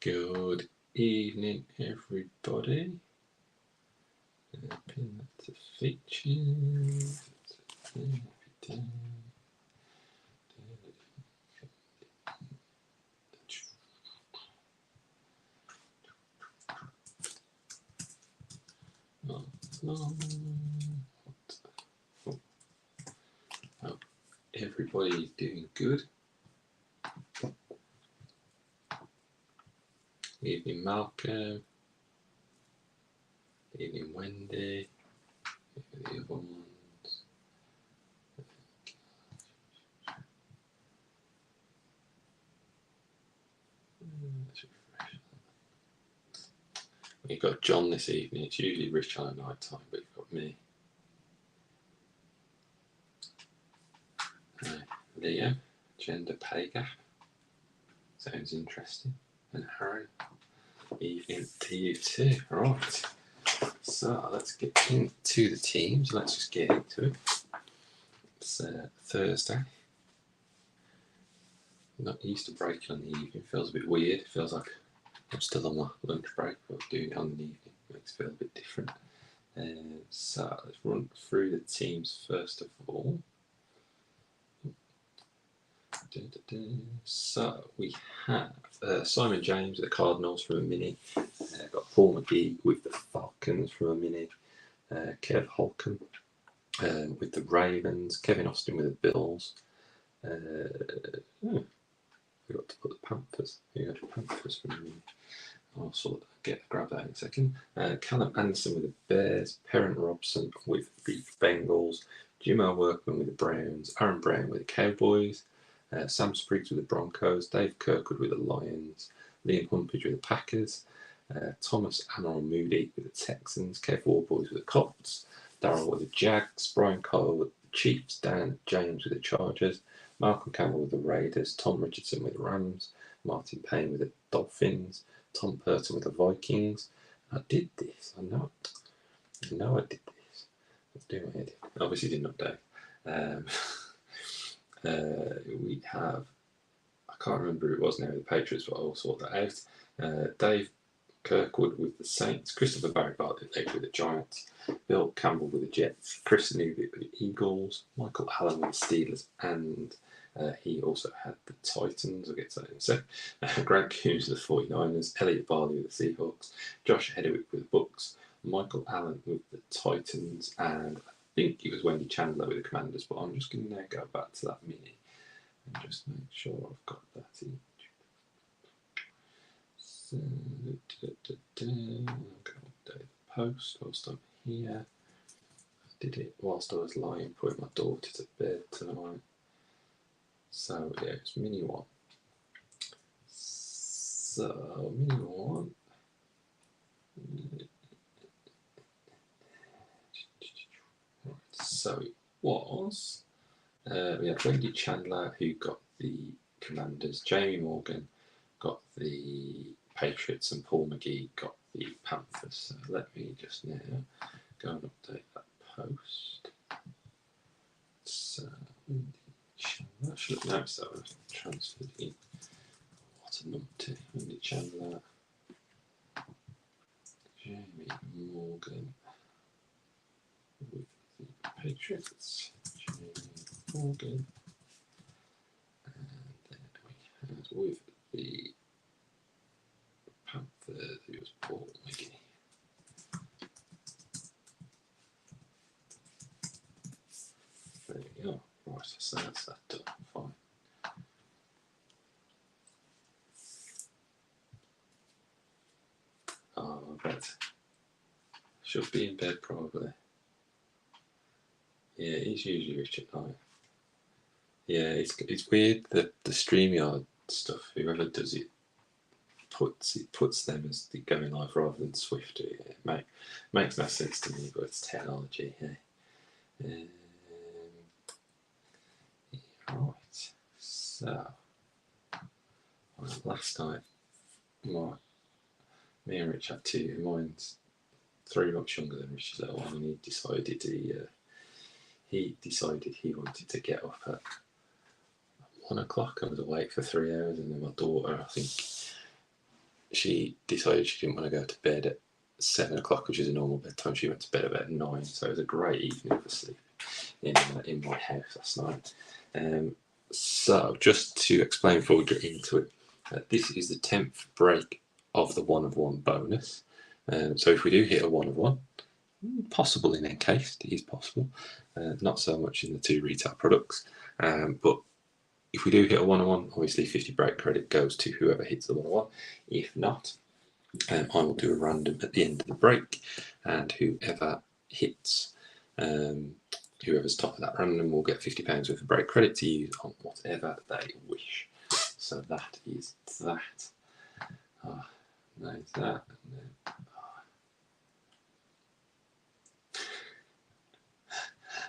Good evening, everybody. Pin that to features. Everybody doing good. Evening, Malcolm. Evening, Wendy. The other ones. You've got John this evening. It's usually Rich on night time, but you've got me. Leo, gender pay gap. Sounds interesting. And Aaron, evening to you too. Right. So let's get into the teams. Let's just get into it. It's Thursday. I'm not used to breaking on the evening. Feels a bit weird. Feels like I'm still on my lunch break, but doing it on the evening makes it feel a bit different. So let's run through the teams first of all. So we have Simon James with the Cardinals from a mini. Got Paul McGee with the Falcons from a mini. Kev Holcomb with the Ravens. Kevin Austin with the Bills. Forgot to put the Panthers. You got the Panthers from a mini. I'll grab that in a second. Callum Anderson with the Bears. Perrin Robson with the Bengals. Jimo Workman with the Browns. Aaron Brown with the Cowboys. Sam Spriggs with the Broncos, Dave Kirkwood with the Lions, Liam Humpage with the Packers, Thomas Aaron Moody with the Texans, Kev Warboys with the Colts, Darryl with the Jags, Brian Cole with the Chiefs, Dan James with the Chargers, Malcolm Campbell with the Raiders, Tom Richardson with the Rams, Martin Payne with the Dolphins, Tom Purton with the Vikings. I did this. I know I did this. Let's do my head. Obviously did not Dave. We have, I can't remember who it was now, the Patriots, but I'll sort that out. Dave Kirkwood with the Saints, Christopher Barry Bartlett with the Giants, Bill Campbell with the Jets, Chris Newby with the Eagles, Michael Allen with the Steelers, and he also had the Titans. I'll get to that in a sec. Grant Coombs with the 49ers, Elliot Barley with the Seahawks, Josh Hedwick with the Bucks, Michael Allen with the Titans, and I think it was Wendy Chandler with the Commanders, but I'm just going to now go back to that mini and just make sure I've got that in. So, I'm going to update the post whilst I'm here. I did it whilst I was lying, putting my daughter to bed tonight. So, yeah, it's mini one. So, mini one. So it was, we had Wendy Chandler who got the Commanders, Jamie Morgan got the Patriots, and Paul McGee got the Panthers. So let me just now go and update that post. So Wendy Chandler, I should have noticed that was transferred in. What a numpty. Wendy Chandler, Jamie Morgan with the Patriots, Jamie Morgan, and then we had with the Panthers, it was Paul McGee. There we go. Right, so that's that done. Fine. Oh, I bet. Should be in bed probably. Yeah, he's usually rich at night. Yeah, it's weird that the StreamYard stuff, whoever does it puts them as the going live rather than Swift. It makes no sense to me, but it's technology. Yeah. Right. So last night, me and Rich had two. Mine's 3 months younger than Rich's little one, and he decided he wanted to get up at 1 o'clock. I was awake for 3 hours, and then my daughter, I think, she decided she didn't want to go to bed at 7 o'clock, which is a normal bedtime. She went to bed about 9, so it was a great evening for sleep in my house last night. So, just to explain before we get into it, this is the 10th break of the 1 of 1 bonus. So, if we do hit a 1 of 1, possible in Encased, it is possible. Not so much in the 2 retail products, but if we do hit a 1 of 1, obviously 50 break credit goes to whoever hits the 1 of 1. If not, I will do a random at the end of the break, and whoever hits, whoever's top of that random will get £50 worth of break credit to use on whatever they wish. So that is that. There's that. And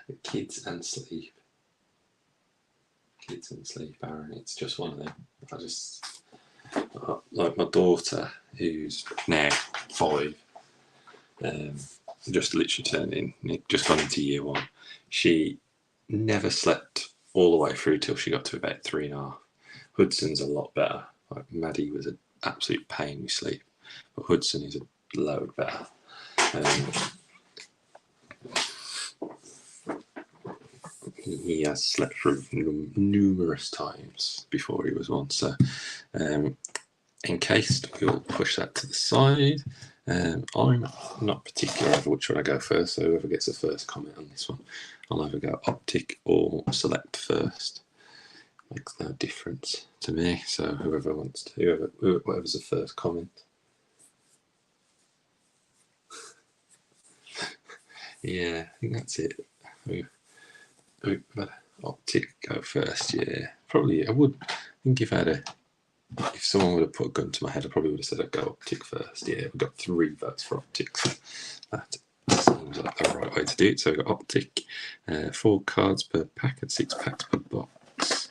then, kids and sleep. Kids and sleep, Aaron. It's just one of them. Like my daughter, who's now 5, just literally turned in, just gone into year 1. She never slept all the way through till she got to about 3.5. Hudson's a lot better. Like Maddie was an absolute pain with sleep, but Hudson is a load better. He has slept through numerous times before he was 1. So, Encased, we'll push that to the side. I'm not particular over which one I go first, so whoever gets the first comment on this one, I'll either go optic or select first. Makes no difference to me, so whoever wants to, whoever's the first comment. Yeah, I think that's it. We've had optic go first, yeah. Probably, I would think if someone would have put a gun to my head, I probably would have said I'd go optic first. Yeah, we've got 3 votes for optic, so that seems like the right way to do it. So we've got optic, 4 cards per pack and 6 packs per box.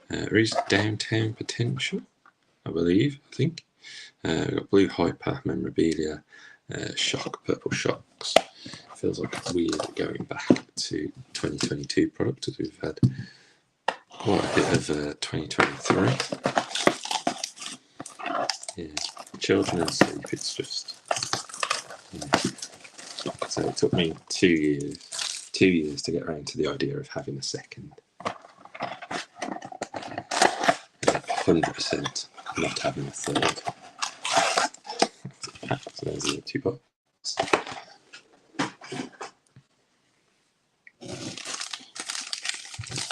There is downtown potential, I think. We've got blue hyper memorabilia, shock, purple shocks. Feels like weird going back to 2022 products, as we've had quite a bit of 2023. Yeah, children and sleep, it's just, so it took me 2 years to get around to the idea of having a second. 100% not having a third. So there's the 2 boxes.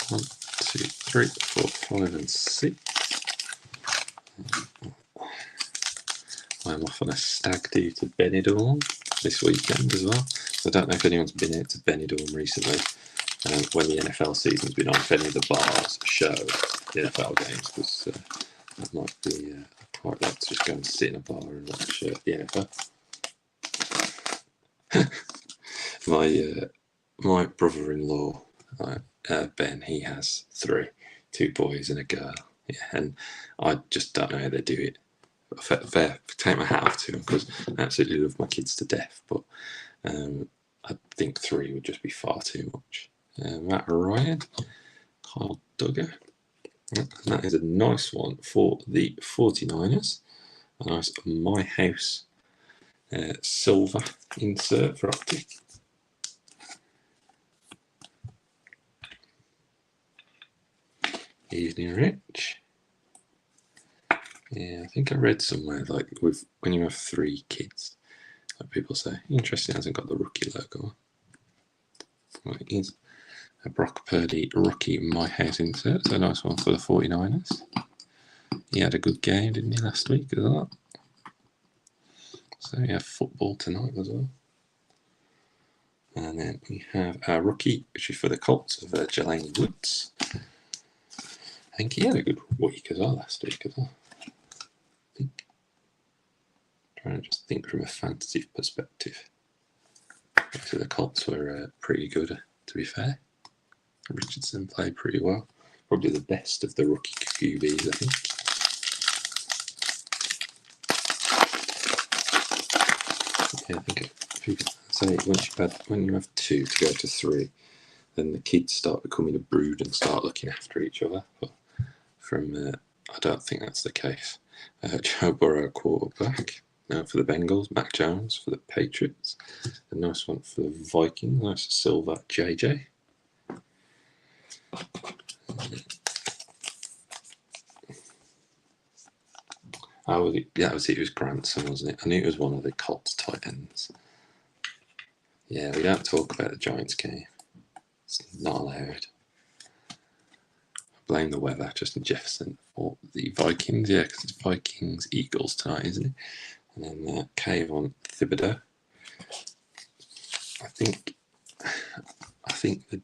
1, 2, 3, 4, 5 and 6. I'm off on a stag do to Benidorm this weekend as well. I don't know if anyone's been out to Benidorm recently when the NFL season's been on, if any of the bars show the NFL games, because that might be quite like to just go and sit in a bar and watch the NFL. My brother-in-law, Ben, he has 3, 2 boys and a girl. Yeah, and I just don't know how they do it. Take my hat off to them, because I absolutely love my kids to death, but I think 3 would just be far too much. Matt Ryan, Kyle Duggar, and that is a nice one for the 49ers. A nice My House silver insert for optic. Evening, Rich. Yeah, I think I read somewhere, like, when you have 3 kids, like people say, interesting, hasn't got the rookie logo on. Well, it is a Brock Purdy rookie My House insert, so a nice one for the 49ers. He had a good game, didn't he, last week as well? So we have football tonight as well. And then we have our rookie, which is for the Colts, of Jelani Woods. I think he had a good week as well last week as well. Trying to just think from a fantasy perspective. So the Colts were pretty good, to be fair. Richardson played pretty well. Probably the best of the rookie QBs, I think. Yeah, I think people say when you have 2 to go to 3, then the kids start becoming a brood and start looking after each other. But I don't think that's the case. Joe Burrow quarterback. Now for the Bengals, Mac Jones for the Patriots. A nice one for the Vikings, nice silver JJ. Oh, that was it. It was Grandson, wasn't it? I knew it was one of the Colts tight ends. Yeah, we don't talk about the Giants game. It's not allowed. Blame the weather, Justin Jefferson for the Vikings. Yeah, because it's Vikings Eagles tonight, isn't it? And then Kayvon Thibodeau. I think the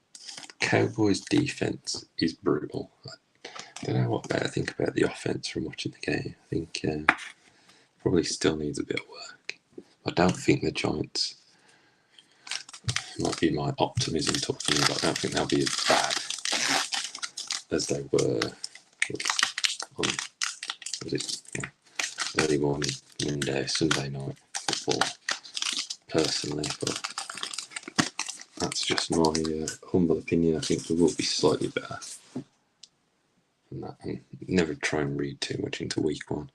Cowboys' defense is brutal. I don't know what I think about the offense from watching the game. I think probably still needs a bit of work. I don't think the Giants, might be my optimism talking, but I don't think they'll be as bad as they were on, early morning, Monday, Sunday night football, personally, but that's just my humble opinion. I think we will be slightly better than that. And never try and read too much into week one.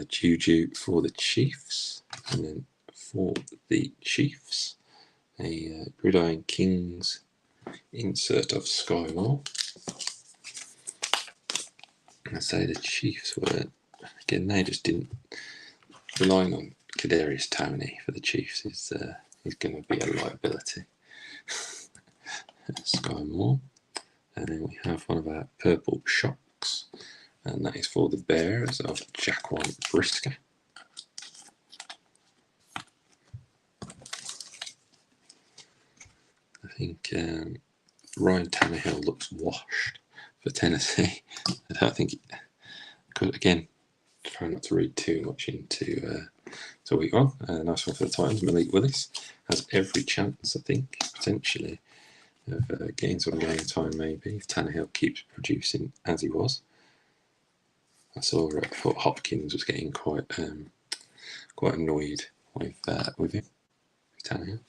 Juju for the Chiefs, and then for the Chiefs, a Gridiron Kings insert of Sky Moore. I say the Chiefs were, again, they just didn't, relying on Kadarius Toney for the Chiefs is going to be a liability. Sky Moore. And then we have one of our purple shocks, and that is for the Bears of Jaquan Brisker. I think Ryan Tannehill looks washed for Tennessee. I don't think, again, try not to read too much into week one. Nice one for the Titans. Malik Willis has every chance, I think, potentially, of getting some game time maybe if Tannehill keeps producing as he was. I thought Hopkins was getting quite annoyed with him, with Tannehill.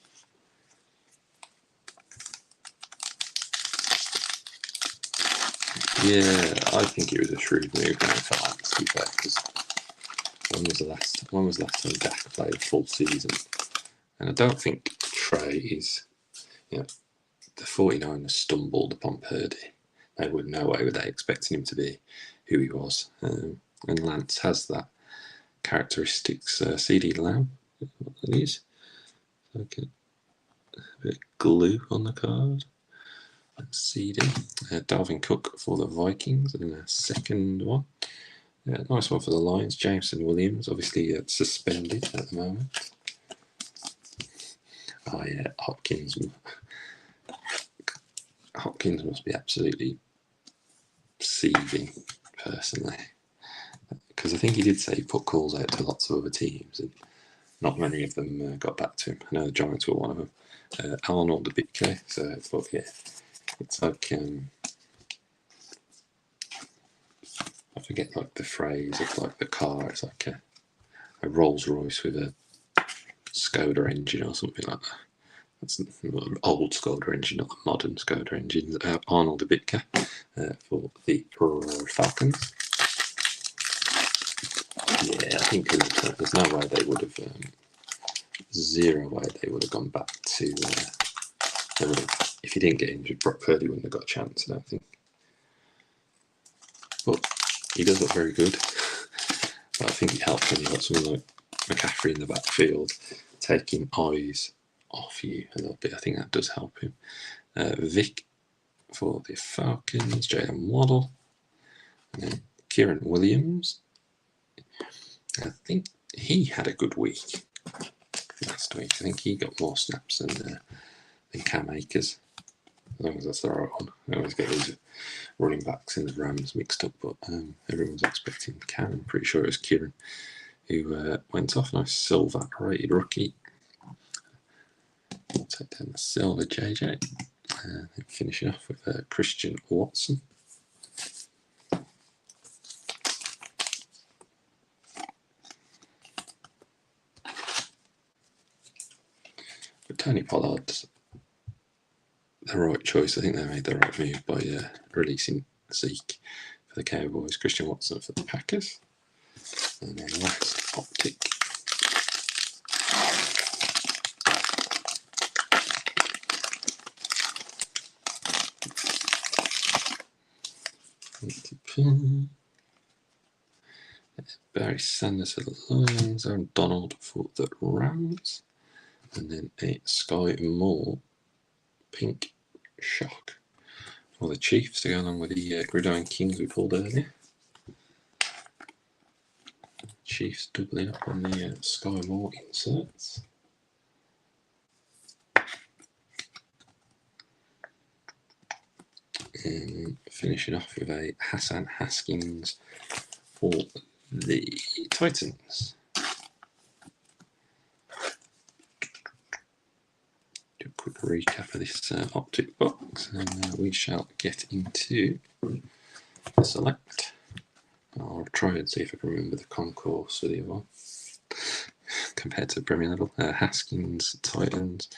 Yeah, I think it was a shrewd move for Lance, to be fair, because when was the last time Dak played a full season? And I don't think Trey is, the 49ers stumbled upon Purdy. They would no way were they expecting him to be who he was. And Lance has that characteristics. CD Lamb, what that is. Like a bit of glue on the card. CD. Dalvin Cook for the Vikings, and a second one. Nice one for the Lions. Jameson Williams, obviously suspended at the moment. Oh yeah, Hopkins must be absolutely seething, personally, because I think he did say he put calls out to lots of other teams, and not many of them got back to him. I know the Giants were one of them. Arnold a bit clear, so but yeah, it's like I forget like the phrase of like the car. It's like a Rolls Royce with a Skoda engine or something like that. That's an old Skoda engine, not the modern Skoda engine. Arnold Abitka for the Falcons. Yeah, I think there's no way they would have, zero way they would have gone back to, they would have, if he didn't get injured, Brock Purdy wouldn't have got a chance, I don't think. But he does look very good. But I think it helps when you've got someone like McCaffrey in the backfield taking eyes off you a little bit. I think that does help him. Vic for the Falcons, Jalen Waddle, and then Kieran Williams. I think he had a good week last week. I think he got more snaps than Cam Akers, as long as that's the right one. I always get these running backs in the Rams mixed up, but everyone's expecting Cam. I'm pretty sure it was Kieran who went off. Nice silver rated rookie. We'll take down the silver JJ. Finishing off with Christian Watson. But Tony Pollard's the right choice. I think they made the right move by releasing Zeke for the Cowboys, Christian Watson for the Packers. And then last optic. Barry Sanders for the Lions, Aaron Donald for the Rams, and then a Sky Moore pink shock for the Chiefs to go along with the Gridiron Kings we pulled earlier. Chiefs doubling up on the Sky Moore inserts. And finishing off with a Hassan Haskins for the Titans. Do a quick recap of this optic box, and we shall get into the select. I'll try and see if I can remember the concourse for the other one compared to the Premier level. Haskins, Titans,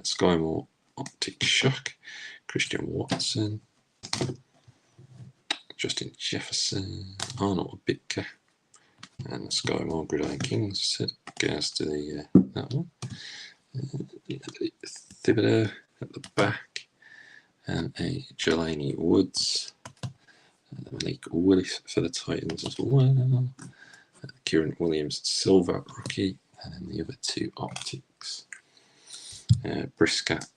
Sky Moore optic shock, Christian Watson, Justin Jefferson, Arnold Bitka, and the Sky Moore Gridiron Kings. Said goes to the that one. Thibodeau at the back, and a Jelani Woods, Malik Willis for the Titans as well. Kieran Williams Silver rookie, and then the other two optics, Briscat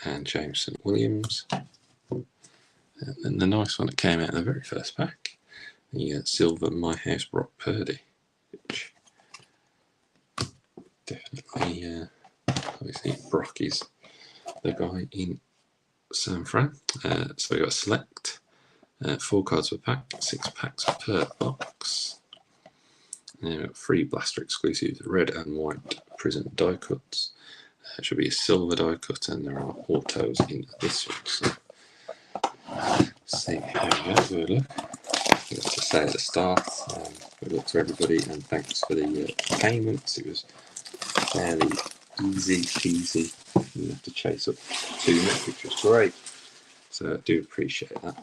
and Jameson Williams. And then the nice one that came out of the very first pack, the silver My House Brock Purdy, which definitely, obviously, Brock is the guy in San Fran. So we got a select, 4 cards per pack, 6 packs per box. And then we've got 3 Blaster exclusives, red and white Prism die cuts. It should be a silver die cut, and there are autos in this one. So see how we go. Good luck. To say at the start, good luck to everybody, and thanks for the payments. It was fairly easy peasy. You didn't have to chase up too much, which was great. So I do appreciate that.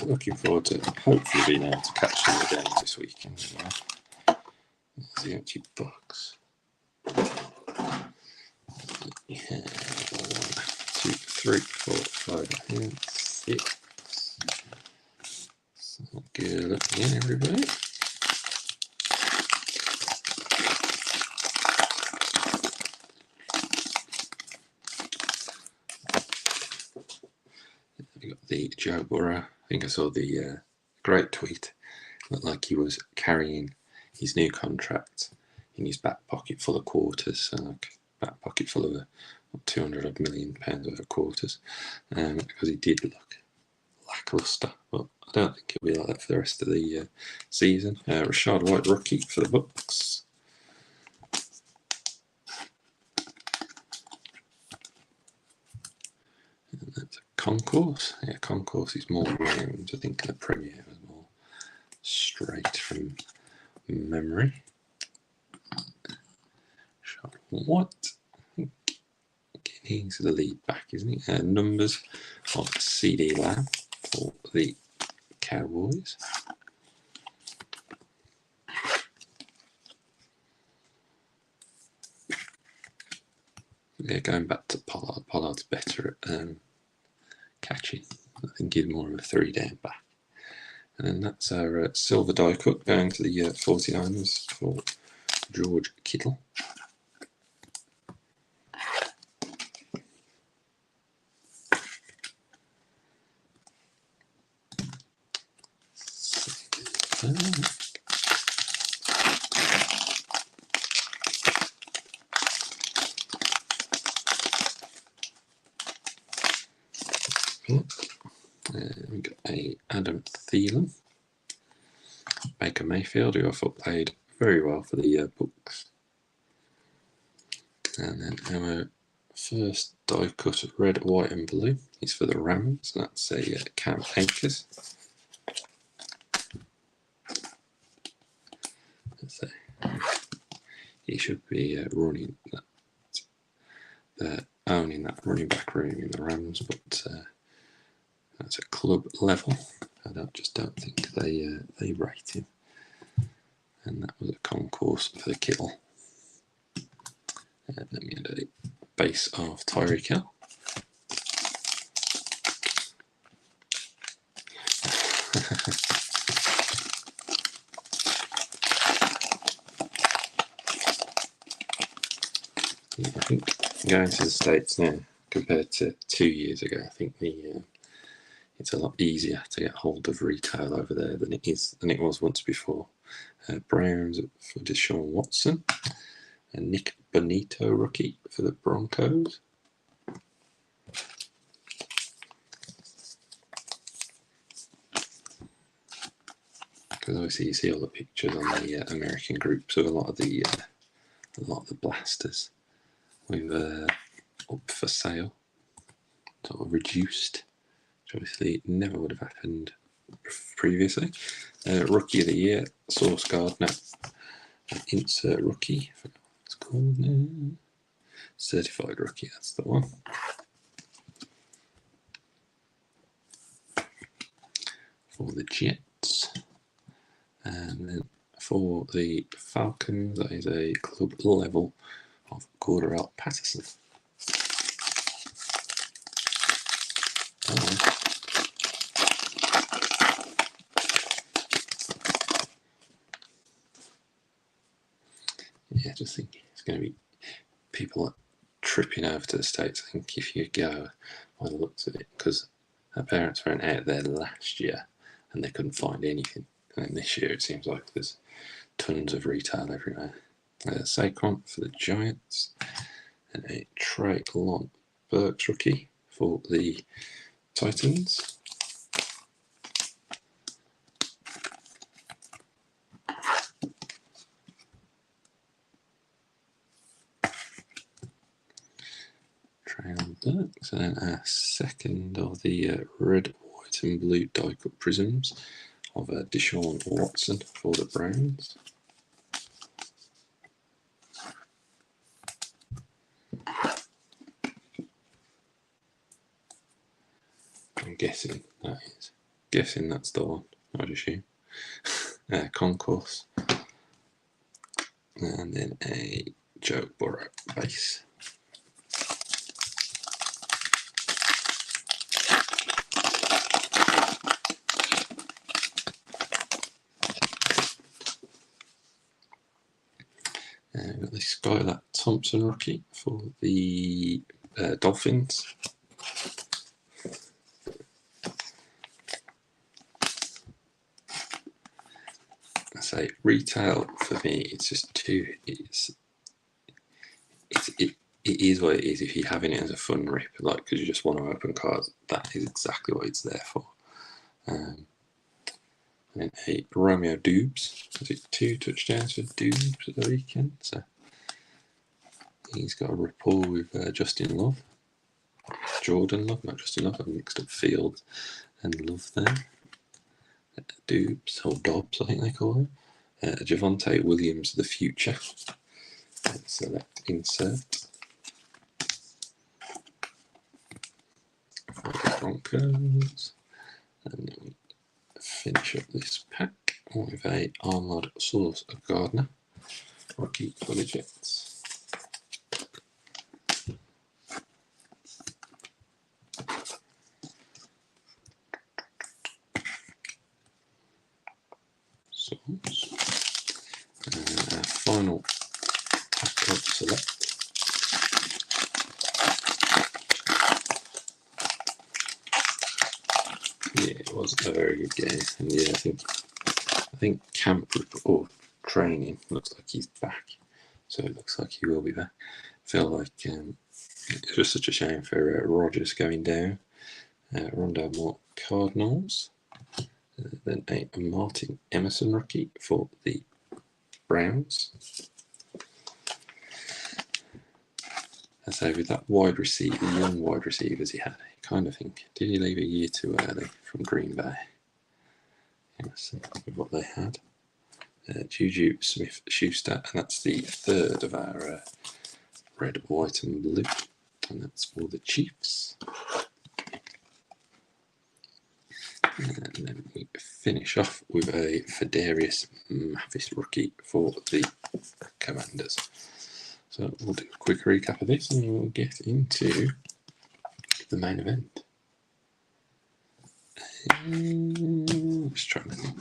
Looking forward to hopefully being able to catch some of the games this weekend. There's the empty box. Yeah, 1, 2, 3, 4, 5, 6. So good luck again, everybody. We got the Joe Burrow. I think I saw the great tweet. Looked like he was carrying his new contract in his back pocket full of quarters, so like back pocket full of £200 million worth of quarters, because he did look lacklustre. But I don't think he'll be like that for the rest of the season. Rashad White rookie for the Bucks. And that's a concourse. Yeah, concourse is more round. I think the Premier was more straight from memory. What? He's the lead back, isn't he? Numbers of CD Lamb for the Cowboys. Yeah, going back to Pollard. Pollard's better at catching. I think he's more of a 3-down back. And then that's our silver die cut going to the 49ers for George Kittle. We got a Adam Thielen, Baker Mayfield, who I thought played very well for the Bucks. And then our first die cut of red, white, and blue is for the Rams. That's a Cam Akers. So he should be running that owning that running back room in the Rams, but that's a club level. I just don't think they rate him. And that was a concourse for the Kittle. Then we had a base of Tyreek Hill. Yeah, I think going to the States now compared to 2 years ago, I think it's a lot easier to get hold of retail over there than it was once before. Browns for Deshaun Watson, and Nick Bonito rookie for the Broncos. Because obviously you see all the pictures on the American groups of a lot of the blasters with up for sale, sort of reduced, which obviously never would have happened previously. Rookie of the year, Sauce Gardner. Insert rookie. I forgot what it's called now. Certified rookie, that's the one. For the Jets. And then for the Falcons, that is a club level of Cordarrelle Patterson. Yeah, just think it's going to be people tripping over to the States, I think, if you go by the looks of it, because her parents went out there last year and they couldn't find anything. And then this year it seems like there's tons of retail everywhere. Saquon for the Giants, and a Treylon Burks rookie for the Titans. Treylon Burks, and then a second of the red, white, and blue die-cut prisms of Deshaun Watson for the Browns. I'm guessing that's the one, I'd assume. Concourse. And then a Joe Burrow base. We've got the Skylar Thompson rookie for the Dolphins. I say retail for me, it's just too. It is what it is. If you're having it as a fun rip, like because you just want to open cards, that is exactly what it's there for. And then a Romeo Doubs. Was it 2 touchdowns for Doubs at the weekend? So he's got a rapport with Jordan Love, not Justin Love. I mixed up Fields and Love there. Doubs, or Dobbs, I think they call him. Javonte Williams, the future. Select insert. For the Broncos. And then we finish up this pack with a Armored Sauce Gardner rookie for the Jets. And our final pack of select. Yeah, it was a very good game, and yeah, I think camp or training looks like he's back, so it looks like he will be back. I feel like it's just such a shame for Rodgers going down. Rondale Moore Cardinals. Then a Martin Emerson rookie for the Browns. I say with that wide receiver, the young wide receivers he had, I kind of think, did he leave a year too early from Green Bay? Emerson with what they had. Juju Smith-Schuster, and that's the third of our red, white, and blue and that's for the Chiefs. And then we finish off with a Fedarius Mathis rookie for the Commanders. So we'll do a quick recap of this and we'll get into the main event. Let's try to think.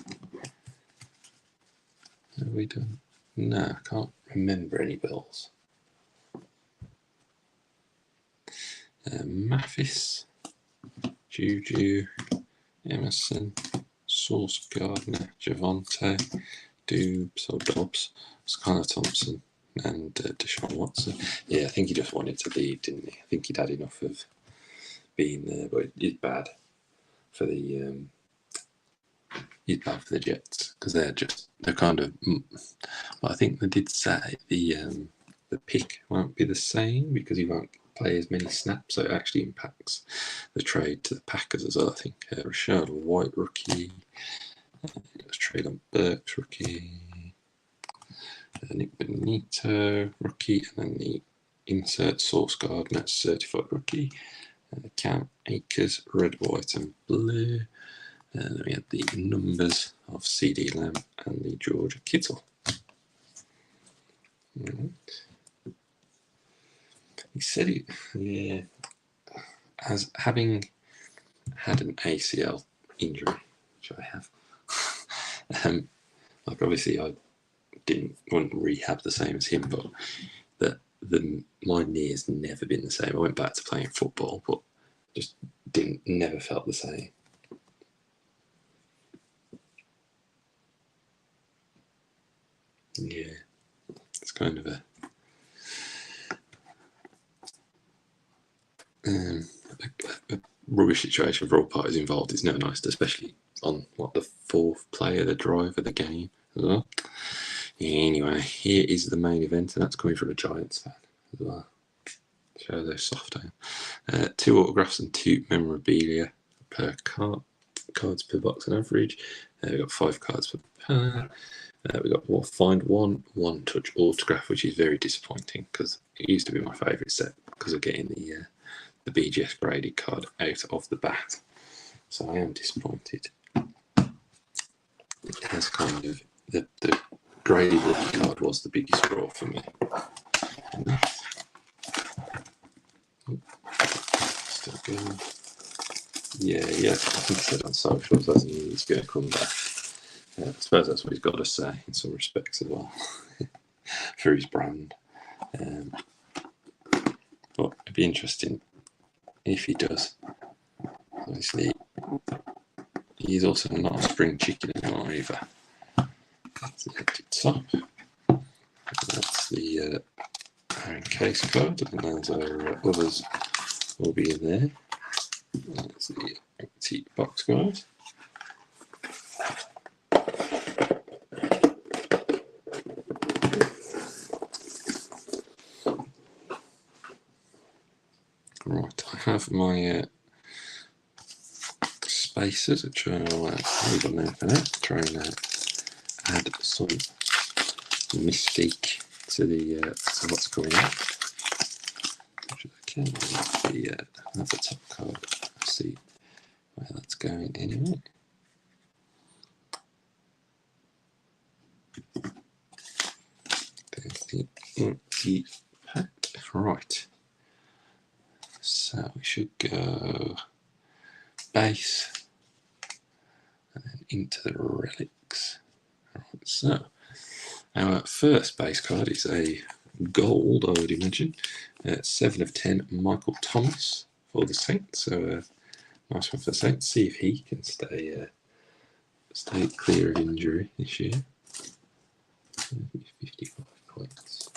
Have we done? No, I can't remember any bills. Mathis, Juju, Emerson, Sauce Gardner, Javonte, Dobbs or Dobbs, Skylar Thompson, and Deshaun Watson. Yeah, I think he just wanted to leave, didn't he? I think he'd had enough of being there, but it's bad for the Jets because they're kind of. Well, I think they did say the pick won't be the same because he won't play as many snaps, so it actually impacts the trade to the Packers as well. I think Rashad White rookie, let's trade on Burks rookie, Nick Benito rookie, and then the insert Sauce Gardner certified rookie, Cam Akers red, white, and blue. And then we had the numbers of CD Lamb and the Georgia Kittle. He said as having had an ACL injury, which I have. Like obviously I wouldn't rehab the same as him, but my knee has never been the same. I went back to playing football, but just never felt the same. Yeah, it's kind of a rubbish situation for all parties involved. It's never nice, especially on the fourth play of the drive of the game as well. Anyway, here is the main event, and that's coming from a Giants fan as well. Show those soft down. 2 autographs and 2 memorabilia per cards per box on average. We've got 5 cards per pair. We've got find one touch autograph, which is very disappointing because it used to be my favourite set because of getting the BGS graded card out of the bat. So I am disappointed. It has kind of the graded rookie card was the biggest draw for me. Still going. Yeah, I think he said on socials, hasn't he? He's going to come back. I suppose that's what he's got to say in some respects as well for his brand. But it'd be interesting if he does. Obviously, he's also not a spring chicken anymore either. That's the empty top. That's the Encased card, and those are others will be in there. That's the empty box guys. Right, I have my spacers, which I'll leave on there for now. Try and add some mystique to what's going on. Which I can another top card. See where that's going anyway. There's the empty pack. Right. So we should go base and then into the relics. Right, so our first base card is a gold, I would imagine. 7 of 10, Michael Thomas for the Saints. So nice one for the Saints. See if he can stay clear of injury this year. 55 points.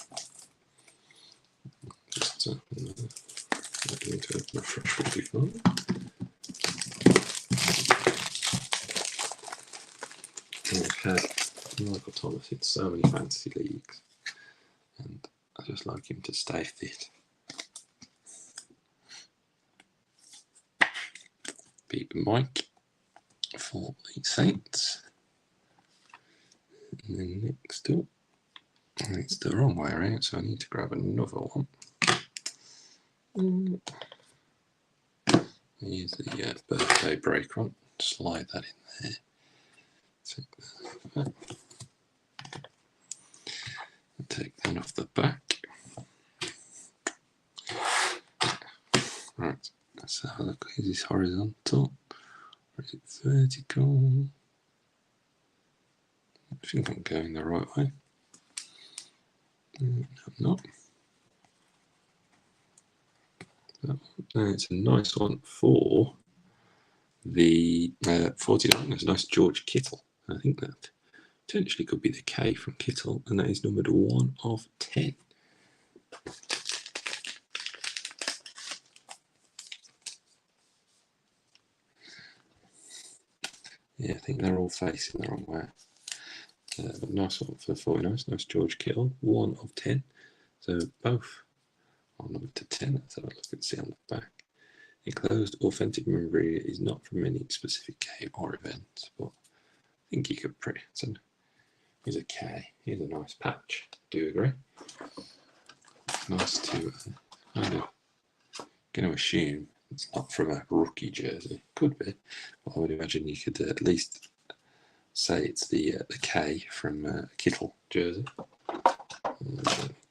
Just going to refresh 45. And I've had Michael Thomas in so many fantasy leagues, and I just like him to stay fit. Beat Mike for the Saints. And then next up, it's the wrong way around, so I need to grab another one. Here's the birthday break one. Slide that in there. Take that off. Take that off the back. Right, let's have a look. Is this horizontal or is it vertical? I think I'm going the right way. No, I'm not. It's a nice one for the 49. There's a nice George Kittle. I think that potentially could be the K from Kittle, and that is numbered 1 of 10. Yeah, I think they're all facing the wrong way. But nice one for the 49. Nice George Kittle, 1 of 10. So both are numbered to 10. Let's have a look and see on the back. Enclosed authentic memorabilia is not from any specific game or event, but I think you could pretty. Here's a K. Here's a nice patch. Do you agree? Nice to kind of going to assume it's not from a rookie jersey. Could be, but I would imagine you could at least say it's the K from a Kittle jersey.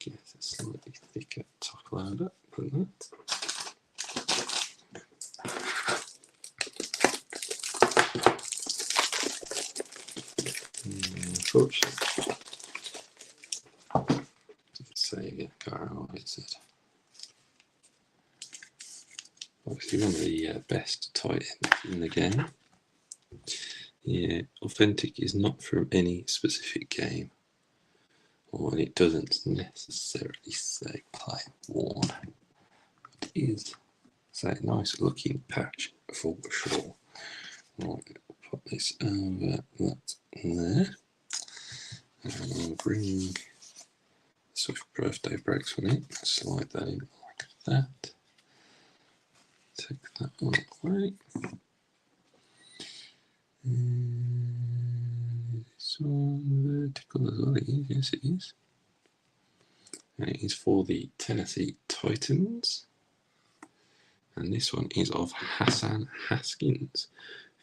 It's a slightly thicker top loader than that. Unfortunately, let's say again, Carl, is it? Obviously, one of the best tight ends in the game. Yeah, authentic is not from any specific game, or it doesn't necessarily say play worn. It is a nice looking patch for sure. Right, put this over that there. And I'll bring Swift birthday breaks one in, slide that in like that. Take that one away. And this one vertical as well, yes it is. And it is for the Tennessee Titans. And this one is of Hassan Haskins,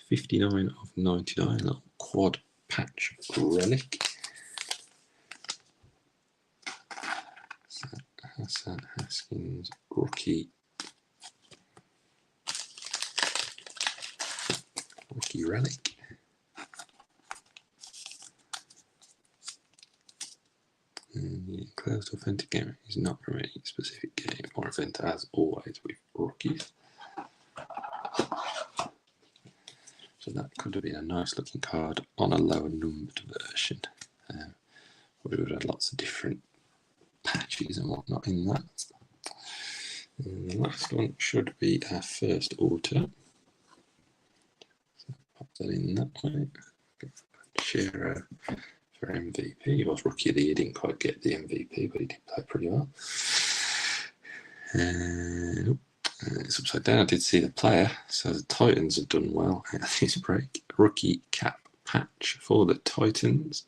59 of 99, little quad patch relic. So Hassan Haskins rookie relic. And the enclosed authentic game is not from any specific game or event, as always with rookies. So that could have been a nice looking card on a lower numbered version. We would have had lots of different patches and whatnot in that. And the last one should be our first auto. So pop that in that way. Share for MVP. He was rookie of the year, didn't quite get the MVP, but he did play pretty well. And it's upside down. I did see the player, so the Titans have done well at this break. Rookie cap patch for the Titans,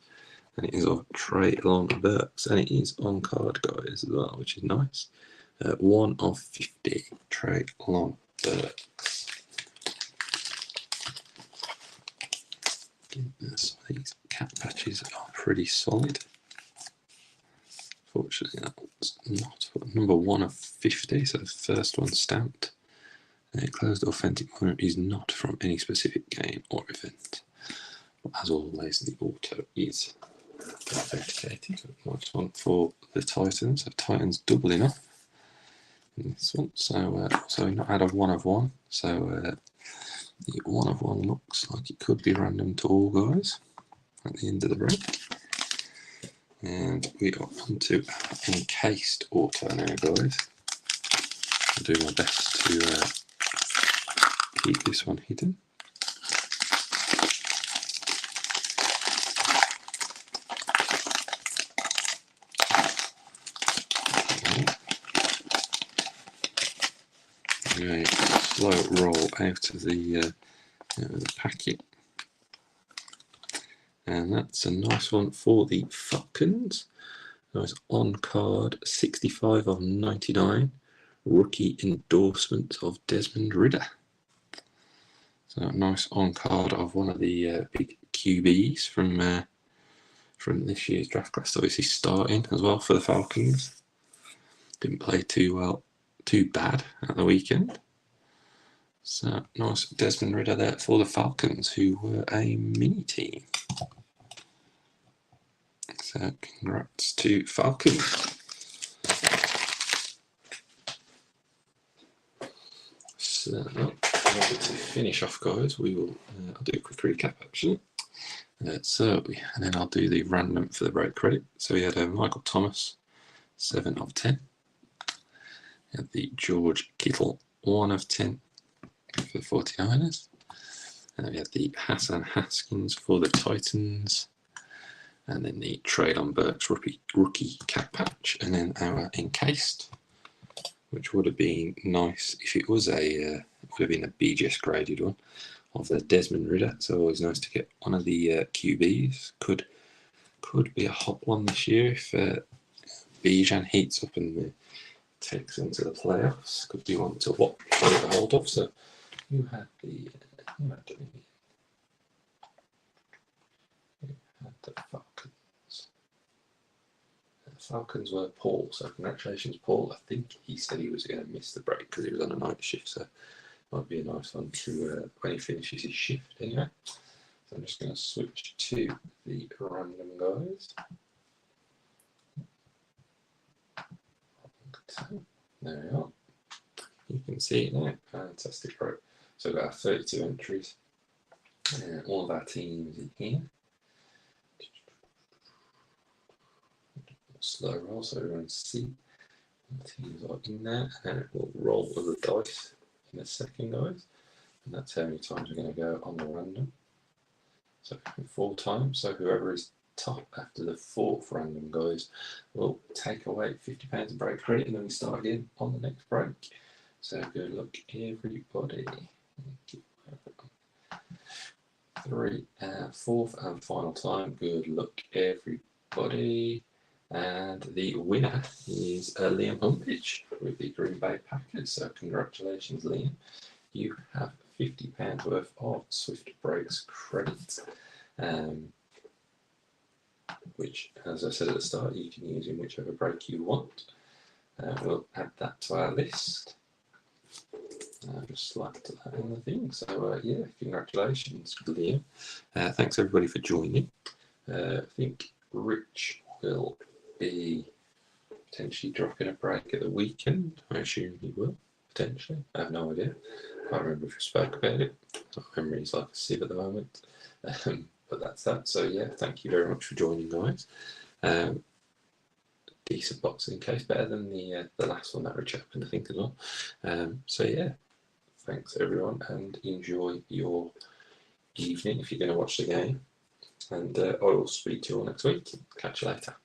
and it is of Treylon Burks, and it is on card, guys, as well, which is nice. 1 of 50, Treylon Burks. Goodness, these cap patches are pretty solid. Fortunately, that one's not number 1 of 50, so the first one stamped. Enclosed authentic moment is not from any specific game or event. But as always, the auto is authenticated. Nice one for the Titans. So Titans doubling up in this one. So not out of 1 of 1. So the 1 of 1 looks like it could be random to all guys at the end of the break. And we are on to Encased auto now, guys. I'll do my best to keep this one hidden. Okay, slow roll out of the packet. And that's a nice one for the Falcons. Nice on card, 65 of 99. rookie endorsement of Desmond Ridder. So a nice on card of one of the big QBs from this year's draft class. Obviously starting as well for the Falcons. Didn't play too bad at the weekend. So nice Desmond Ridder there for the Falcons, who were a mini team. So congrats to Falcons. So to finish off, guys, we will I'll do a quick recap actually. And then I'll do the random for the break credit. So we had Michael Thomas, 7 of 10. We had the George Kittle, 1 of 10 for the 49ers. And then we had the Hassan Haskins for the Titans. And then the Treylon Burks rookie cap patch. And then our Encased, which would have been nice if it was it would have been a BGS graded one of the Desmond Ridder. So always nice to get one of the QBs. Could be a hot one this year if Bijan heats up and takes into the playoffs. Could be one to watch and get a hold of. So you had the Falcons. The Falcons were Paul, so congratulations, Paul. I think he said he was going to miss the break because he was on a night shift, so might be a nice one to when he finishes his shift anyway. So I'm just going to switch to the random guys. There we are. You can see it now. Fantastic, right? So we've got our 32 entries. All of our teams in here. Slow roll so everyone see the teams are in there, and it will roll with the dice in a second, guys. And that's how many times we're going to go on the random. So 4 times. So whoever is top after the 4th random, guys, will take away £50 of break credit, and then we start again on the next break. So good luck, everybody. Fourth and final time. Good luck, everybody. And the winner is Liam Humpage with the Green Bay Packers. So congratulations, Liam. You have £50 worth of Swift Breaks credit, which, as I said at the start, you can use in whichever break you want. We'll add that to our list. Just slapped that in the thing. So yeah, congratulations, Liam. Thanks everybody for joining. I think Rich will be potentially dropping a break at the weekend. I assume he will, potentially. I have no idea. I can't remember if we spoke about it. My memory's like a sieve at the moment. But that's that. So yeah, thank you very much for joining, guys. Decent boxing case, better than the last one that Rich happened to think as well. So yeah, thanks everyone, and enjoy your evening if you're going to watch the game. And I will speak to you all next week. Catch you later.